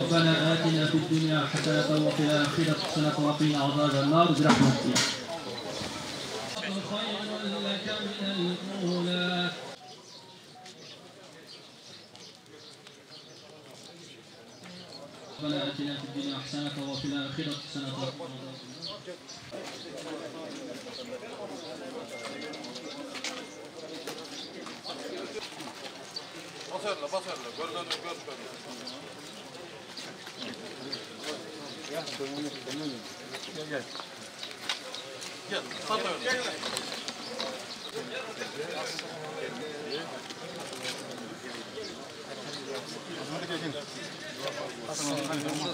ربنا آتنا في الدنيا حسنة وفي الآخرة حسنة وقنا عذاب النار برحمتك. خير لك من الأولى. ربنا آتنا في الدنيا حسنة وفي الآخرة حسنة وقنا عذاب النار. Basarla, gel. Gel,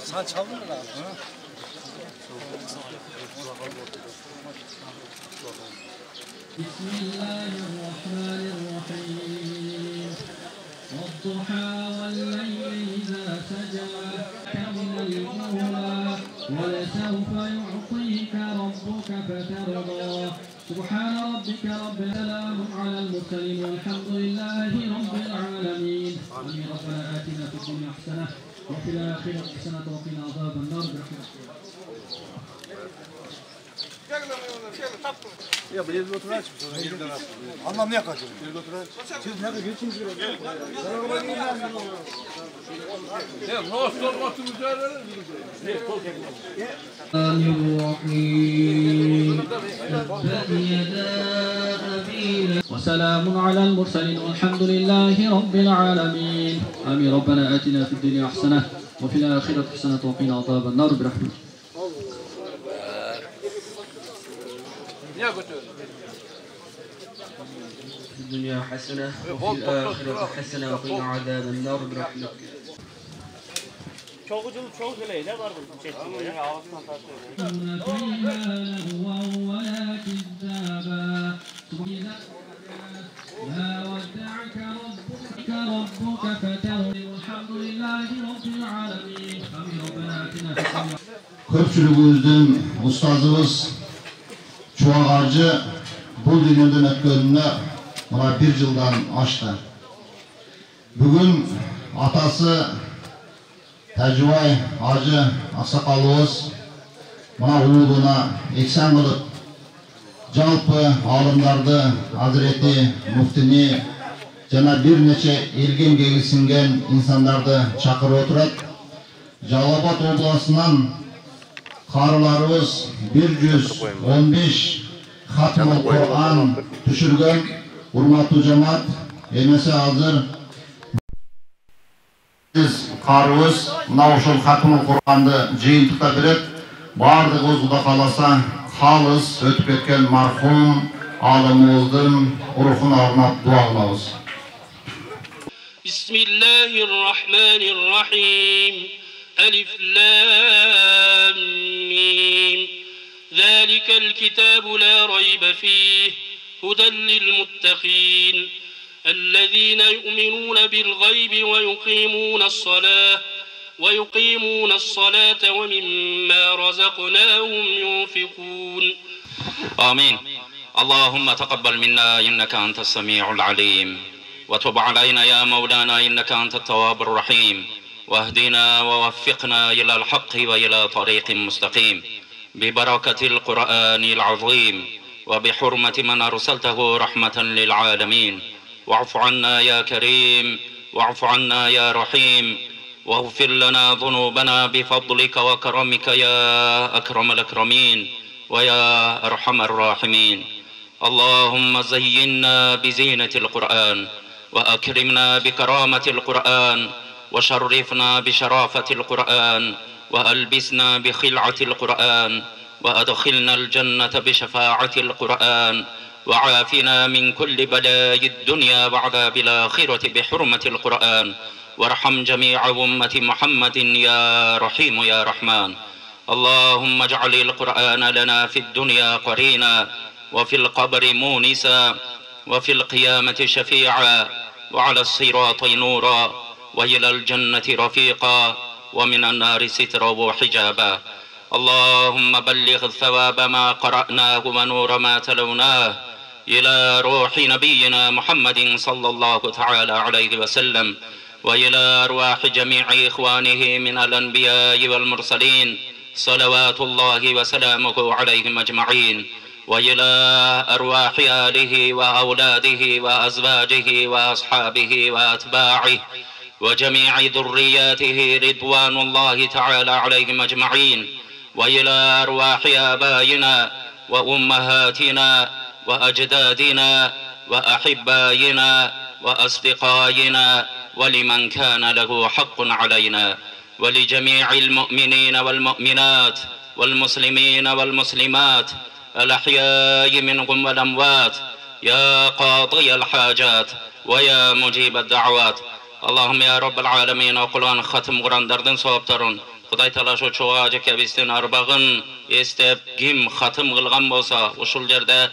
Sen çaldın mı abi? Bismillahirrahmanirrahim. والضحى والليل إذا سجى من الأولى ولسوف يعطيك ربك فترضى. سبحان ربك رب السلام على المرسلين والحمد لله رب العالمين. آمين. ربنا آتنا في الدنيا حسنة وفي الآخرة حسنة وقنا عذاب النار برحمتك. Ya bir yerde oturan çıkmış. Anlam ne yakacak? Bir yerde oturan. Siz nerede geçiniz biraz? Ya nasıl olmasın mücadele? وسلام على المرسلين والحمد لله رب العالمين. آمين. ربنا آتنا في الدنيا حسنة وفي الآخرة حسنة وقنا عذاب النار برحمتك. في الدنيا حسنة وفي الآخرة حسنة وقنا عذاب النار برحمتك. Çok öyle ne var bu çeşitinde ya? Köpçülüğümüzün ustazımız Çuval Hacı bu dünyadan ötkönüne buna bir yıldan açtı. Bugün atası Tecvay Hacı Asakalımız buna uğurluğuna eksen kılıp jalpı alımlardı Hazreti Muftini jana bir neçe elgen gelişingen insanlardı çakırıp oturat. Жалал-Абад обласынан қарыларымыз 115 хатмul Kur'an düşürgen hurmatlı cemaat emese hazır biz qarımız mına ошол хатмul Kur'an'ды жыйынтыкта берет. Бардыгыбыз Кудай кааласа халыс өтүп кеткен мархум алымыбыздын рухуна арнап дуа кылабыз. Bismillahirrahmanirrahim. ألف لام ميم ذلك الكتاب لا ريب فيه هدى للمتقين الذين يؤمنون بالغيب ويقيمون الصلاة ومما رزقناهم ينفقون. آمين. اللهم تقبل منا إنك أنت السميع العليم وتب علينا يا مولانا إنك أنت التواب الرحيم واهدنا ووفقنا إلى الحق وإلى طريق مستقيم ببركة القرآن العظيم وبحرمة من أرسلته رحمة للعالمين. واعف عنا يا كريم واعف عنا يا رحيم واغفر لنا ذنوبنا بفضلك وكرمك يا أكرم الأكرمين ويا أرحم الراحمين. اللهم زينا بزينة القرآن وأكرمنا بكرامة القرآن وشرفنا بشرافة القرآن وألبسنا بخلعة القرآن وأدخلنا الجنة بشفاعة القرآن وعافنا من كل بلاء الدنيا وعذاب الآخرة بحرمة القرآن وارحم جميع أمة محمد يا رحيم يا رحمن. اللهم اجعل القرآن لنا في الدنيا قرينا وفي القبر مونسا وفي القيامة شفيعا وعلى الصراط نورا وإلى الجنة رفيقا ومن النار سترا وحجابا. اللهم بلغ ثواب ما قرأناه ونور ما تلوناه إلى روح نبينا محمد صلى الله تعالى عليه وسلم وإلى أرواح جميع إخوانه من الأنبياء والمرسلين صلوات الله وسلامه عليهم أجمعين، وإلى أرواح آله وأولاده وأزواجه وأصحابه وأتباعه وجميع ذرياته رضوان الله تعالى عليهم أجمعين، وإلى أرواح آبائنا وأمهاتنا وأجدادنا وأحبائنا وأصدقائنا ولمن كان له حق علينا، ولجميع المؤمنين والمؤمنات والمسلمين والمسلمات الأحياء منهم والأموات يا قاضي الحاجات ويا مجيب الدعوات. اللهم يا رب العالمين okulan ختم Kur'anlardan soğuptarın. Құдай тала şu çoğa cekebistin arbağın estep kim ختم kılgan bolsa, uşul jerde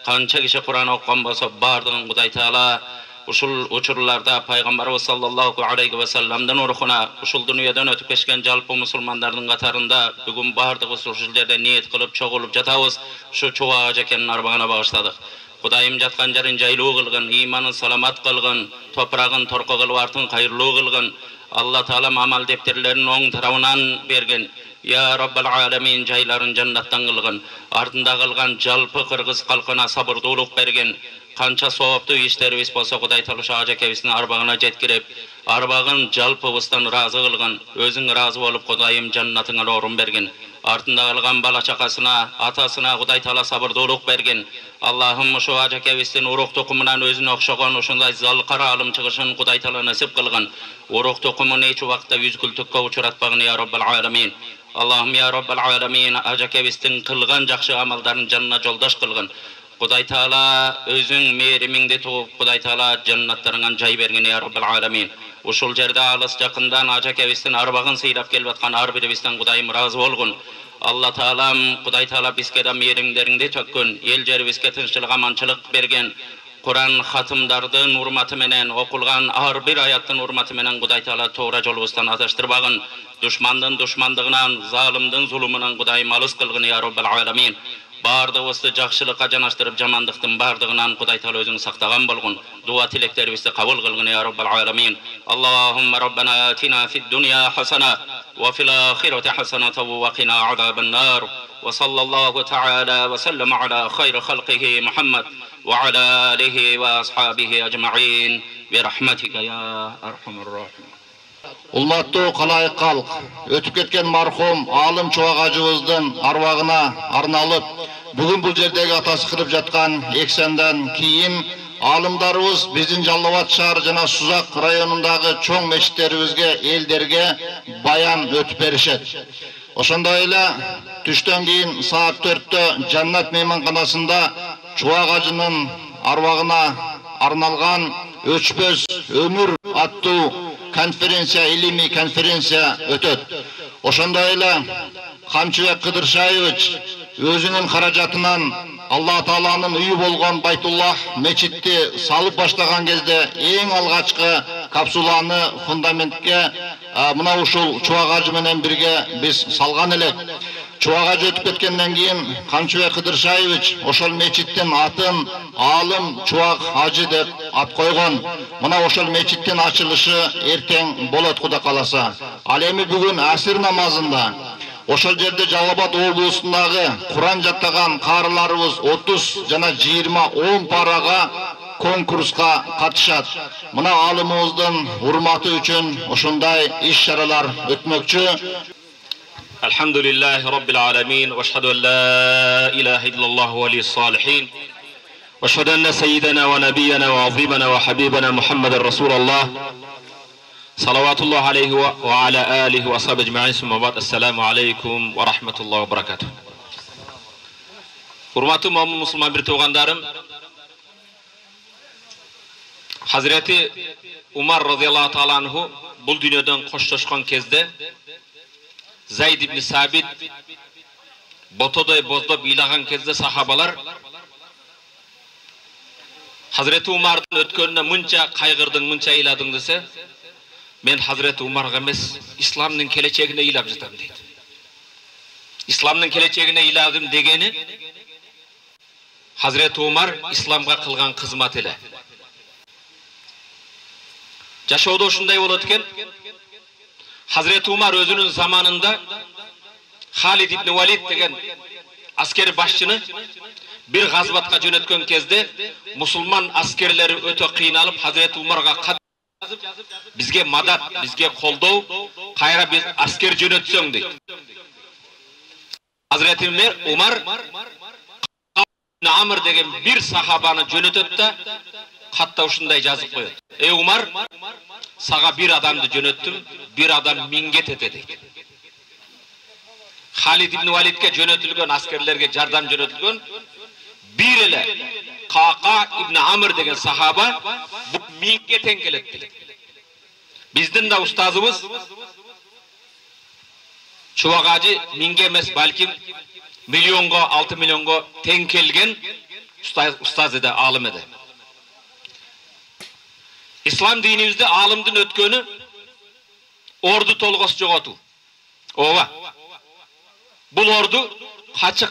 kança kişi Kur'an okugan bolsa bardığın Құдай tala uşul uçurlarda Peygamberimiz sallallahu aleyhi ve sellem'den ruhuna uşul dünyadan ötüp geçken jalpı musulmanların qatarında bugün bardığız uşul jerde niyet kılıp çoğulup jatabız. Şu çoğa cekenin arbağına bağışladık. Құдайым жатқан жерін жайлуу кылгын, иманын саламат кылгын, топрагын торко кылып артын кайырлуу кылгын. Алла Таала амал дептерлерин оң тарабынан берген. Ya Rabbal Alamin жайларын жаннаттан кылгын. Артында калган жалпы кыргыз калкына сабырдуулук берген. Канча сооптуу иштерибиз болсо Құдай Таала ажакебиздин арбагына жеткирип, арбагын жалпыбыздан разы кылгын. Өзүң разы болуп Құдайым жаннатыңа орун берген. Артында калган бала чакасына, атасына Құдай Таала сабырдуулук берген. Allah'ım şu acakevisten uruk tokumundan özüne okşagan uşunday zalqara alım çıkışın Құдай Taala nasip kılgın. Uruk tokumunu hiç vaqtda yüz gültükka uçuratpağını ya Rabbal Alamin. Allah'ım ya Rabbal Alamin acakevisten kılgan jakşı amalların canına joldaş kılgın. Құдай Taala özüň meriminde tuğup Құдай Taala jannatlarından jay bergen ya Rabbal Alamin. Uşul jerde alыс jakyndan acakevisten arbağın sıyrap kelip atkan har biribizden Құдайым razı bolgun. Allah Taalam Құдай Taala bizge de merimlerinde tökkün, el jeribizge tinççylyk amançylyk bergen. Kur'an hatımdardın urmatı menen okulgan har bir ayattın urmatı menen Құдай Taala toğra jolubuzdan adaştırбагын, düşmandın düşmandygynan, zalimdin zulumunan Құдайым alys kılgın ya Rabbal Alamin. Bardığızды жақшылыққа жанаштырып жамандықтың бардығынан Құдай Таала өзің сақтаған болғын. Дуа тілектерімізді қабыл қылғын я Rabbal Alamin. Allahumma Rabbana atina fid dunya hasana wa fil akhirati hasanatan wa qina azaban nar. Wa sallallahu ta'ala wa sallama ala khayri khalqihi Muhammad wa ala alihi wa ashabihi ajma'in bi rahmatika ya arhamar rahim. Ulmattуу калайык калк, өтүп кеткен мархум алым чубагажыбыздын арбагына арналып, бүгүн бул жердеги атасы кырып жаткан эксенден кийин алымдарыбыз биздин Жалал Абад шаар жана Сузак районундагы чоң мечиттерибизге, элдерге баян өтүп беришет. Ошондой эле түштөн кийин саат 4-тө Жаннат мейманканасында чубагажынын арбагына арналган Өчпөс өмүр аттуу konferensiya, ilmi konferensiya ötöt. Ошондой эле Камчыбек Кыдыршаевич өзүнүн каражатынан Алла Тааланын үйү болгон Байтуллах мечитти салып баштаган кезде эң алгачкы капсуланы фундаментке мына ушул чубагажы менен бирге биз салган элек. Чубагажы өтүп кеткенден кийин Камчыбек Кыдыршаевич ошол мечиттин атын Алым Чубак Ажы деп ат койгон. Мына ошол мечиттин ачылышы эртең болот Кудай кааласа. Ал эми бүгүн асир намазында ошол жерде Жалал Абад облусундагы Куран жаттаган каарыларыбыз 30 жана 20 парага конкурска катышат. Мына алымыбыздын урматы үчүн ошондой иш-чаралар өтмөкчү. الحمد لله رب العالمين واشهد ان لا اله الا الله ولي الصالحين واشهد ان سيدنا ونبينا وعظيمنا وحبيبنا محمد رسول الله صلوات الله عليه وعلى اله وصحبه اجمعين ثم بعد السلام عليكم ورحمه الله وبركاته. Hurmatly musulman bir tuğandarım, Hazreti Umar radıyallahu ta'ala anhu bul dünyadan koştoşkan kezde Zayd ibn Sabit botoday bozdop ilagan kezde sahabalar Hazreti Umar'dan ötkönüne mınça kaygırdın, mınça iladın dese men Hazreti Umar'a emes İslam'nın keleceğine ilab jatam deydi. İslam'nın keleceğine iladım degeni Hazreti Umar İslam'a kılgan kızmat ile. Жашоодо ушундай болот экен. Hazreti Umar özünün zamanında Halid ibn Walid деген askeri başçını bir gazbatga jönötkөн кезде musulman askerleri öte kıynalıp Hazreti Umar'a kat bizge madat, bizge koldou, kayra biz asker jönötsöң deydi. Hazreti Umar Amr деген bir sahabаны jönötöt da hatta ушундай жазып коёт. Ey Umar, sağa bir adamdı jönöttüm, bir adam minget ete deydi. Halid ibn Walid'ke jönötülgön askerlerge jardam jönötülgön bir ele Qaqa ibn Amr деген sahaba bu mingeten kelet deydi. Bizdin da ustazımız Çuvagacı minge emes balkim milyongo 6 milyongo teң kelgen ustaz ede, alım ede. İslam dinimizde alımdın ötkönü ordu tolgos jogotu. Ova. Bul ordu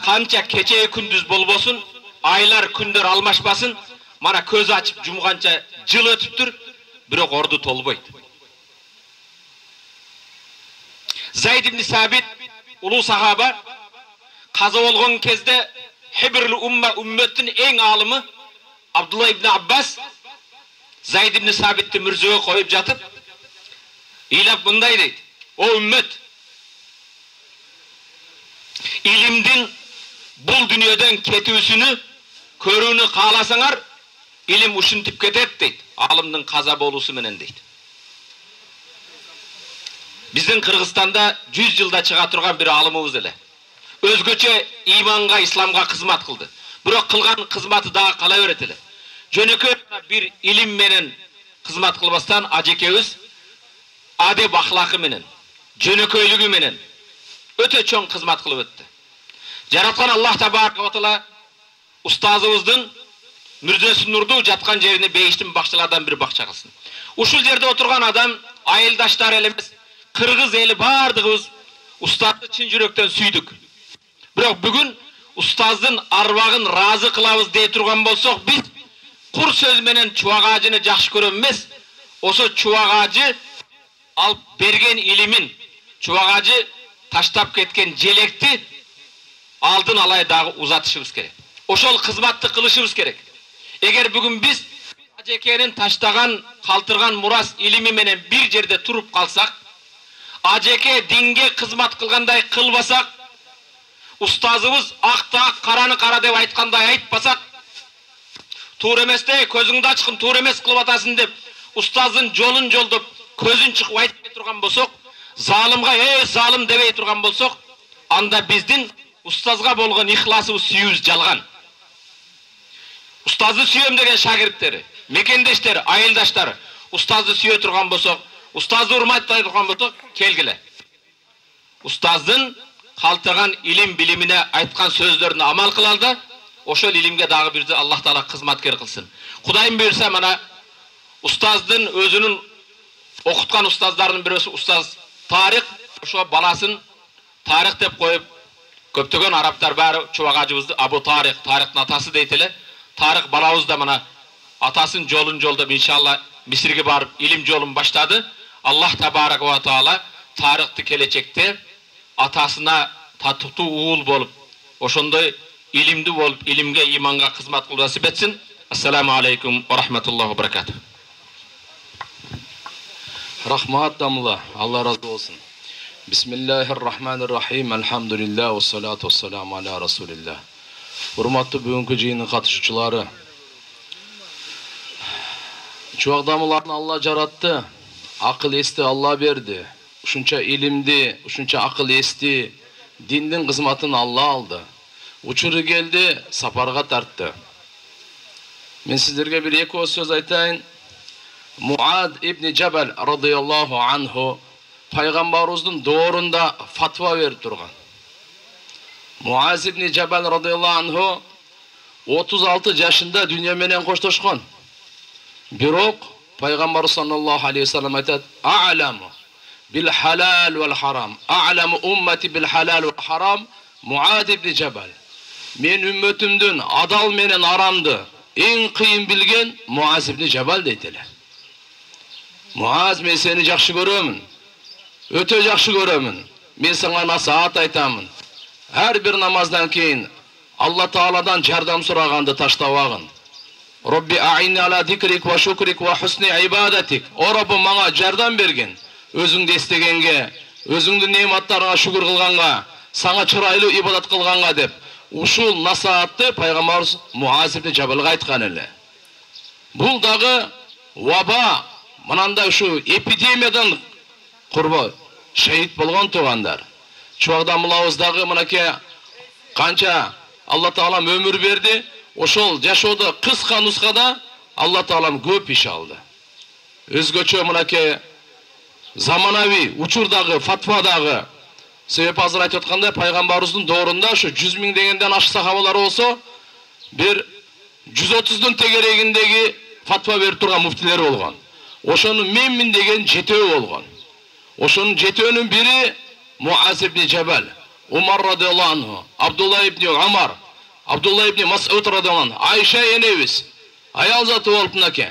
kança keçe kündüz bolbosun, aylar kündür almaşbasın, mana köz açıp jumgança jıl ötüptür, birok ordu tolboydu. Zayd ibn Sabit ulu sahaba kaza bolgon kezde Hibrul umma ümmetin en alımı Abdullah ibn Abbas Zayd ibn Sabit'ti mürzöge koyup jatıp ilap bunday deydi. O ümmet ilimdin bul dünyadan ketүүsünü körүүnü kalasaňar ilim uşuntip ketet deydi. Alımdın kaza bolusu menen deydi. Bizdin Kırgızstanda 100 yılda çıga turgan bir alımыбыз ele. Özgöçe imanга, İslamga kızmat kıldı. Birok kılgan kızmatı daha kala öğretili. Jönökö bir ilim menen kızmat kılbastan ajekebиз adep ahlakı menen, jönököylügü menen öte çoң kızmat kılıp öttü. Jaratkan Allah Tebaraka ve Teala ustazыбыздын Mürzesi Nurdu jatkan jerini beyiştin bakçılardan bir bakça kılsın. Uşul jerde oturgan adam ayıldaşlar elemiz, Kırgız eli bardığımız ustazı çin jürökten süydük. Birok bugün ustazdın arvagın razı kılabız dey turgan bolsok biz kur söz menen çuwak ağacını jakşı көрөм эмес. Oso çuwak ağacı alp bergen ilimin, çuwak ağacı taştap ketken jelekti aldın alay dagı uzatışыбыз керек. Oşol kızmatты kılışыбыз керек. Eger bugün biz Ajekenin taştagan, kaltırgan muras ilimi menen bir jerde turup kalsak, Ajeke dinge kızmat kılganday kılbasak, ustazыбыз akta karаны kara dep aytkanday aytpasak, tuur emes de közüңdü açkın tuur emes kılıp atasın dep ustazdın jolun joldop közün çıkıp aytpay turgan bolsok, zalımga zalim debey turgan bolsok, anda bizdin ustazga bolgon ihlасыбыз сүйүүбүз жалган. Ustazды сүйөм деген шагирттери, мекендештери, айылдаштары ustazды сүйө турган болсок, ustazды урматтай турган болсок, келгиле. Ustazdын калтырган илим билимине айткан сөздөрүнө амал кылалды, ошол илимге дагы бирди Аллах Таала кызматкер кылсын. Кудайым буйрса мана ustazdын өзүнүн окуткан ustazдарынын бирөөсү ustaz Тарик, ошо баласын Тарик деп коюп, көптөгөн арабтар баары чубак ажыбызды Абу Тарик, Тариктин атасы дейт эле. Tarık balabız da mana atasın jolun joldop inşallah Misirge barıp ilim jolun başladı. Allah Tebaraka ve Teala Tarık'tı kelecekte atasına tatıktı uğul bolup oşondoy ilimdi bolup ilimge imanga kızmat kılып nasip etsin. Assalamu alaikum ve rahmetullahi ve berekatuh. Rahmat damla. Allah razı olsun. Bismillahirrahmanirrahim. Elhamdülillah ve salatu ve selamu ala Resulillah. Hurmatlı bugünkü jыйындын katışıcıları. Çuwak damlalarını Allah jarattı. Akıl esti Allah berdi. Uşunça ilimdi, uşunça akıl esti. Dindin kızmatını Allah aldı. Uçuru geldi, saparga tarttı. Men sizlerge bir eko söz aytayın. Muad ibn Jabal radıyallahu anhu Peygamberimizdin doğrunda fatva verip durgan. Muaz ibn Jabal radıyallahu anhu 36 yaşında dünya menen koştoşkon. Birok Peygamber sallallahu aleyhi ve sellem aytat, "A'lamu bil halal vel haram. A'lamu ummati bil halal vel haram." Muaz ibn Jabal. Men ümmetimdin adal menen aramdı en kıyın bilgen Muaz ibn Jabal deydiler. Muaz, men seni жакшы көрөмүн. Өтө жакшы көрөмүн. Мен сага насаат айтамын. Her bir namazdan keyin Allah Taala'dan jardam soraganды таштабагын. Robbi a'inni ala zikrik wa shukrik wa husni ibadetik. O Rabbim manga jardam bergen. Özüңдү эстегенге, özüңдүн нематтарыңа шүгүр кылганга, сага чырайлуу ибадат кылганга деп, ушул насаатты пайгамбарыбыз Муаз ибн Жабалга айткан эле. Бул дагы ваба, мынандай ушу эпидемиядан курбан, шейит болгон туугандар. Чуагда мулабыздагы мынакей канча Алла Таалам өмүр берди, ошол жашоодо кыска нускада Алла Таалам көп иш алды. Өзгөчө мынакей заманави учурдагы фатвадагы себеп азыр айтып аткандай пайгамбарыбыздын доорунда ушу 100 000 дегенден ашык сахабалар болсо, бир 130дун тегерегиндеги фатва берип турган муфтилер болгон. Ошонун менмин деген жетөө болгон. Ошонун жетөөнүн бири Муаз ибн Жабал, Умар радиаллаху анху, Абдулла ибн Умар, Абдулла ибн Мас'уд радиаллаху анху, Айша энебиз, аял заты болуп мынакей.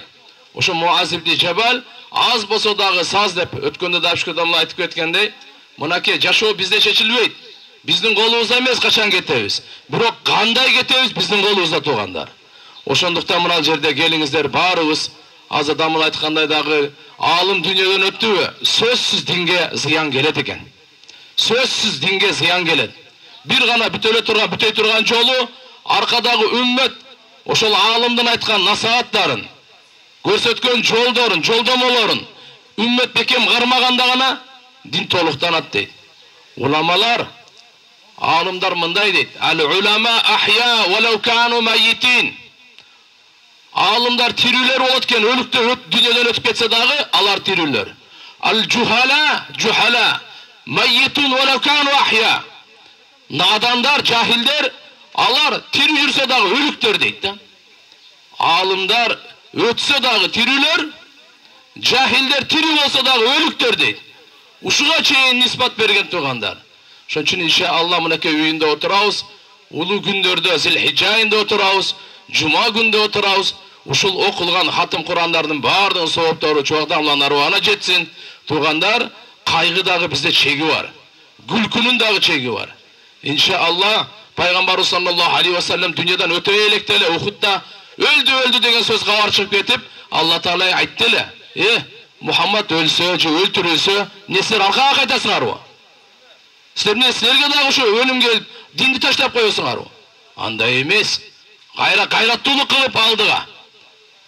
Ошо Муаз ибн Жабал аз болсо дагы саз деп өткөндө дапшкадамла айтып кеткендей, мынакей жашоо бизде чечилбейт. Биздин колубузда эмес качан кетебиз. Бирок кандай кетебиз биздин колубузда туугандар. Ошондуктан мына жерде келиңиздер баарыбыз азыр дамыл айткандай дагы алым дүйнөдөн өттүбү? Сөзсүз динге зыян келет экен. Сөзсүз динге зыян келет. Бир гана бүтөй турган жолу аркадагы үммөт ошол алымдын айткан насааттарын, көрсөткөн жолдорун, жолдомолорун үммөт бекем кармаганда гана дин толуктанат дейт. Уламалар, алымдар мындай дейт: "Ал-улама ахя валау кану майитин." Алымдар тирүүлөр болот экен, өлүктөр дүйнөдөн өтүп кетсе дагы алар тирүүлөр. Ал-жухала, жухала майитун валау кану ахя. Надандар, жахилдер, алар тирүү жүрсө дагы өлүктөр дейт да. Алымдар өтсө дагы тирүүлөр, жахилдер тирүү болсо дагы өлүктөр дейт. Ушуга чейин ниспат берген туугандар. Ошон үчүн иншалла мынакей үйүндө отурабыз, улуу күндөрдө Зилхижжа айында отурабыз, жума күндө отурабыз. Ушул окулган хатым Курандардын баардыгын сооптору чуагдан аруана жетсин. Туугандар, кайгы дагы бизде чеги бар. Күлкүнүн дагы чеги бар. Иншалла пайгамбарыбыз саллаллаху алейхи ва саллям дүйнөдөн өтө электе эле Ухудда өлдү деген сөз кабар чыгып кетип, Алла Таала айтты эле: Мухаммад өлсө же өлтүрүлсө, эмне силер аркага кайтасыңарбы? Силерге дагы ушу өлүм келип, динди таштап коесуңарбы? Андай эмес. Кайраттуулук кылып алдыга.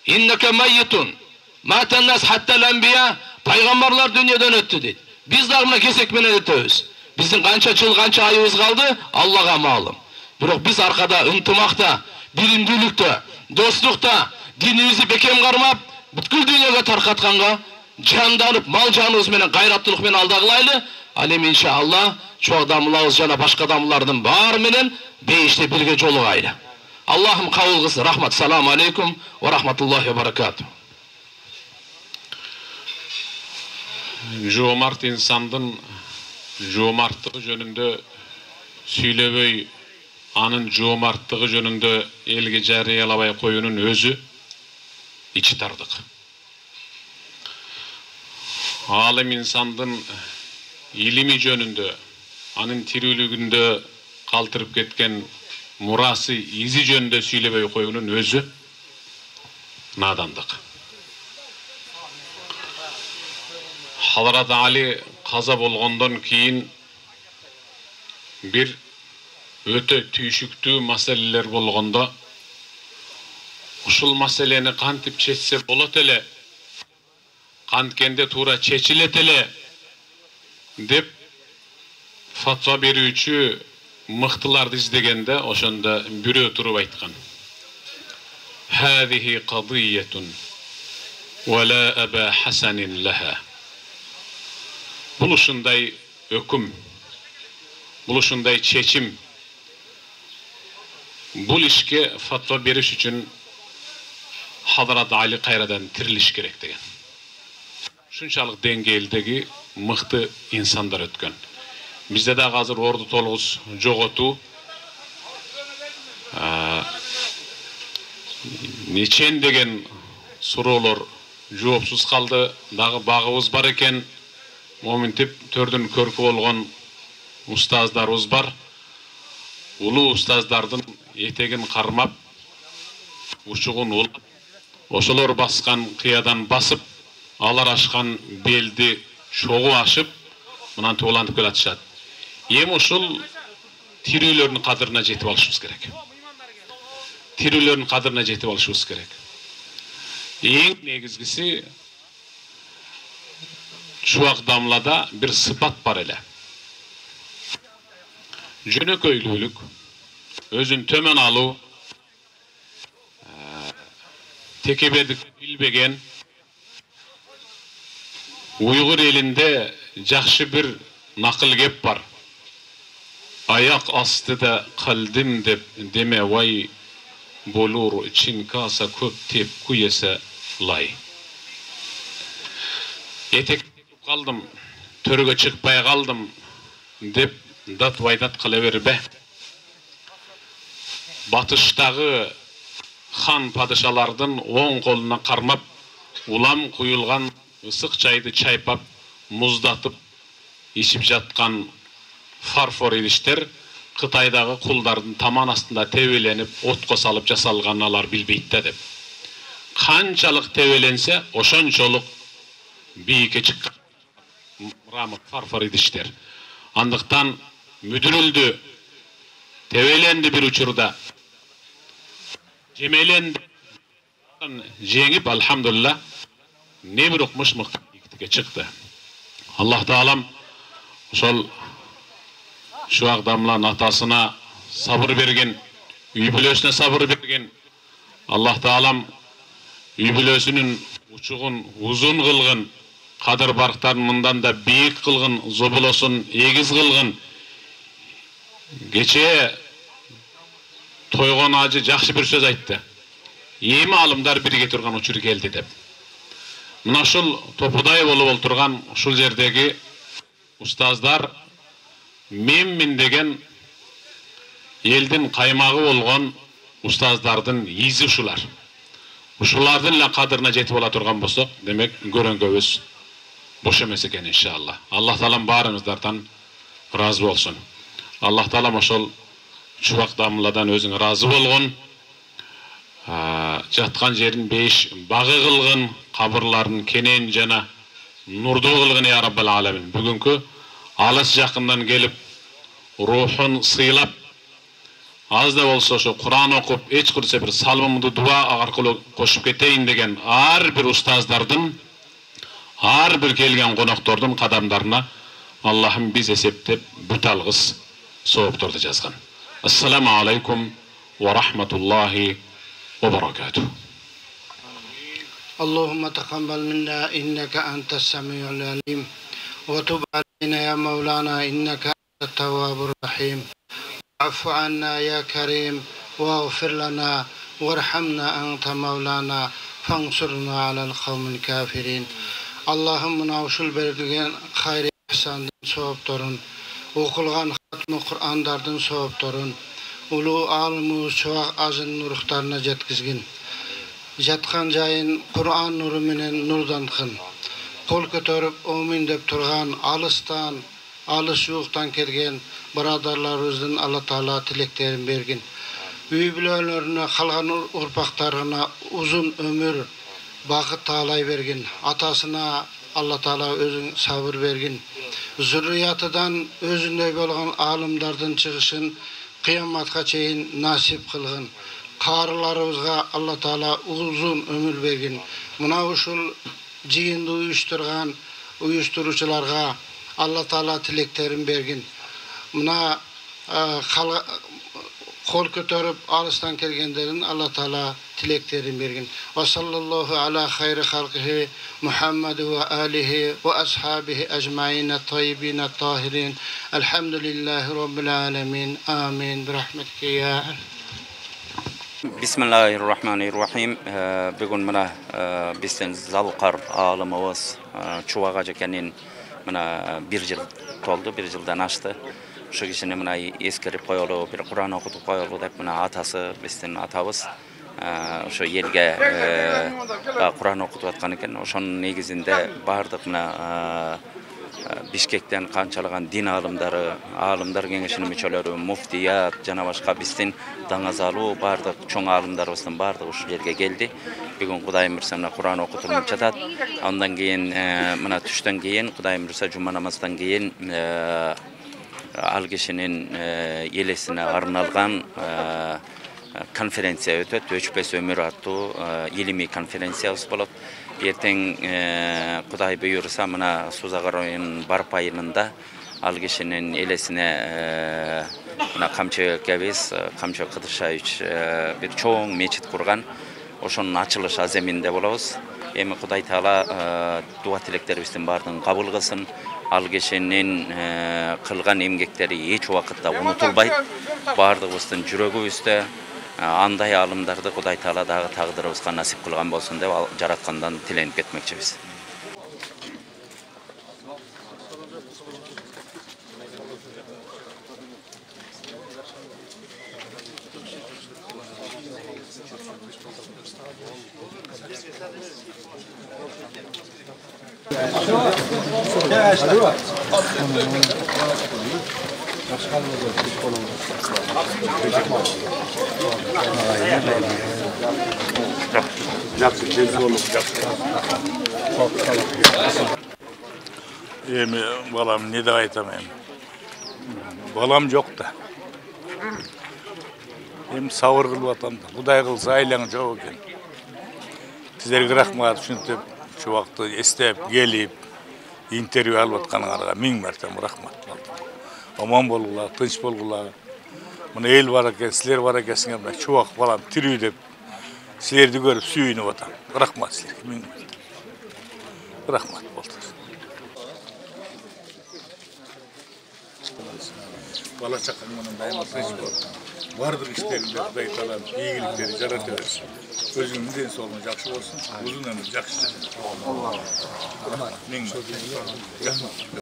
Иннака майитун. Матаннас хаттал анбия, пайгамбарлар дүйнөдөн өттү дейт. Биз дагы мына кесек менен өтөбүз. Биздин канча жыл, канча айыбыз калды, Аллага маалым. Бирок биз аркада ынтымакта, биримдүүлүктө, достукта динибизди бекем кармап, бүткүл дүйнөгө таркатканга жанданып, мал жаныбыз менен кайраттуулук менен алда кылайлы. Ал эми иншалла чуагдамылабыз жана башка дамылардын баары менен бейиште бирге жолугайлы. Аллахым кабыл кылсын. Рахмат. Салам алейкум ва рахматуллахи ва баракату. Жоомарт инсандын жоомарттыгы жөнүндө сүйлөбөй, анын жоомарттыгы жөнүндө элге жарыялабай коюунун өзү ичи тардык. Алым инсандын илими жөнүндө, анын тирүүлүгүндө калтырып кеткен мурасы, изи жөнүндө сүйлөбөй коюунун өзү надандык. Hazrat Ali каза болгондон кийин бир өтө түйшүктүү маселелер болгондо, ушул маселени кантип чечсе болот эле, канткенде туура чечилет эле деп фатва берүүчү мыктыларды издегенде, ошондо бирөө туруп айткан: "Хадихи кадиятун ва ла аба Хасанин лаха." Бул ушундай өкүм, бул ушундай чечим, бул ишке фатва бериш үчүн Hazrat Ali кайрадан тирилиш керек деген. Ушунчалык деңгээлдеги мыкты инсандар өткөн. Бизде дагы азыр орду толгус жоготуу, нечен деген суроолор жоопсуз калды. Дагы багыбыз бар экен. Моминтип төрдүн көркү болгон устаздарыбыз бар. Улуу устаздардын этегин кармап, учугун улап, ошолор баскан кыядан басып, алар ашкан белди чогуу ашып, мынантип улантып келатышат. Эми ушул тирүүлөрдүн кадырына жетип алышыбыз керек. Тирүүлөрдүн кадырына жетип алышыбыз керек. Эң негизгиси Чубак дамлада бир сыпат бар эле. Жөнөкөйлүүлүк, өзүн төмөн алуу, текебедик билбеген, Уйгур элинде жакшы бир накыл кеп бар. Аяк астыда калдым деп деме вай, болур чин каса көп теп куйесе лай. Этек калдым, төргө чыкпай калдым деп дат вайдат кыла бербе. Батыштагы хан падышалардын оң колуна кармап, улам куюлган ысык чайды чайпап, муздатып ичип жаткан фарфор идиштер Кытайдагы кулдардын таман астында тебеленип, отко салып жасалган алар билбейт да деп. Канчалык тебеленсе, ошончолук бийикке чыккан рамык фарфор идиштер. Андыктан мүдүрүлдү, тебеленди бир учурда. Жемеленди, жеңип, алхамдулилlah, не бир укмуш мыктыкке чыкты. Аллах таалам ошол Чубак дамланын атасына сабыр берген, үй бүлөсүнө сабыр берген. Аллах таалам үй бүлөсүнүн учугун узун кылгын, кадыр барктарын мындан да бийик кылгын, зоболосун эгиз кылгын. Кече тойгон ажы жакшы бир сөз айтты. Эми алымдар бирге турган учур келди деп. Мына ушул топудай болуп олтурган ушул жердеги устаздар менмин деген элдин каймагы болгон устаздардын изи ушулар. Ушулардын эле кадырына жетип ала турган болсок, демек көрөнгөбүз бош эмес экен иншалла. Аллах таалам баарыңыздардан разы болсун. Аллах таалам ошол Чубак дамладан өзүң разы болгон, жаткан жерин 5 багы кылгын, кабырларын кенен жана нурдуу кылгын я Раббал аламин. Бүгүнкү алыс жакындан келип, рухун сыйлап, аз да болсо ошо Кур'ан окуп, эч курса бир салымымды дуа аркылуу кошуп кетейин деген ар бир устаздардын, ар бир келген коноктордун кадамдарына Аллахым биз эсептеп бүт алгыс соопторду жазган. Ассаламу алейкум ва рахматуллахи ва баракатух. اللهم تقبل منا إنك أنت السميع العليم وتب علينا يا مولانا إنك أنت التواب الرحيم واعف عنا يا كريم واغفر لنا وارحمنا أنت مولانا فانصرنا على القوم الكافرين. اللهم ناوشul berdigen hayır ihsandın soğuptorun, okulgan hatmı Kur'andardın soğuptorun, ulu alımı çoğak azın nuruklarına jetkizgin. Жатқан жайын Құран нұры менен нұрданқын. Қол көтеріп омин деп тұрған алыстан, алыс жуықтан келген брадарларымыздың Алла Таала тілектерін берген. Үй бүлөлөрүнө, қалған ұрпақтарына uzun ömür, бақыт таалай берген. Атасына Алла Таала өзүң сабыр берген. Зурриятыдан өзүндөй болгон алымдардын чыгышын кыяматка чейин насип кылгын. Karılarımızga Allah Teala uzun ömür vergin. Muna uşul jigindi uyuşturgan uyuşturucularga Allah Teala tileklerin bergin. Muna kol kötörüp alıstan kelgenlerin Allah Teala tileklerin bergin. Ve sallallahu ala hayri halkihi Muhammed ve alihi ve ashabihi ecmaîn tayyibin tahirin. Elhamdülillahi rabbil alamin. Amin. Birahmetike ya. Bismillahirrahmanirrahim. Bugün mana bizden Zalqar alımımız Çubak Ajakenin mana bir yıl oldu, bir yıldan açtı. Şu kişinin mana eskerip koyulu, bir Kur'an okutup koyulu dep mana atası bizden atabız. ошо элге Кур'ан окутуп аткан экен. Ошонун негизинде бардык мына Бишкектен канчалаган дин алымдары, алымдар кеңешинин мүчөлөрү, муфтият жана башка биздин даңазалуу бардык чоң алымдарыбыздын бардыгы ушул жерге келди. Бүгүн Кудайым буйрса мына Кур'ан окутулуп жатат. Андан кийин мына түштөн кийин Кудайым буйрса жума намаздан кийин ал кишинин элесине арналган конференция өтөт. Өчпөс өмүр аттуу илимий конференциябыз болот. Эртең Кудай буйрса мына Сузагар айынын барып айылында ал кишинин элесине мына Камчы Кебиз, Камчы Кыдыршаевич бир чоң мечит курган. Ошонун ачылыш аземинде болобуз. Эми Кудай Таала дуа тилектерибиздин баардыгын кабыл кылсын. Ал кишинин кылган эмгектери эч убакытта унутулбайт. Баардыгыбыздын жүрөгүбүздө андай алымдарды Кудай Таала дагы тагдырыбызга насип кылган болсун деп жараткандан тиленип кетмекчибиз. Эми балам не деп айтам эми? Балам жок да. Эми сабыр кылып атам да. Кудай кылса айлаң жок экен. Сиздерге рахмат ушинтип ушу убакытты эстеп келип интервью алып атканыңарга миң мәртебе рахмат. Аман болгула, тынч болгула. Мына эл бар экен, силер бар экенсиңер, мына чубак балам тирүү деп силерди көрүп сүйүнүп атам. Рахмат силерге миң мәртебе. Рахмат болду. Бала чакаң менен дайыма тынч бол. Бардык иштеринде Кудай Таалам ийгиликтери жарата берсин. Өзүңүн ден соолугуң жакшы болсун, узун өмүр жакшы. Миң мәртебе.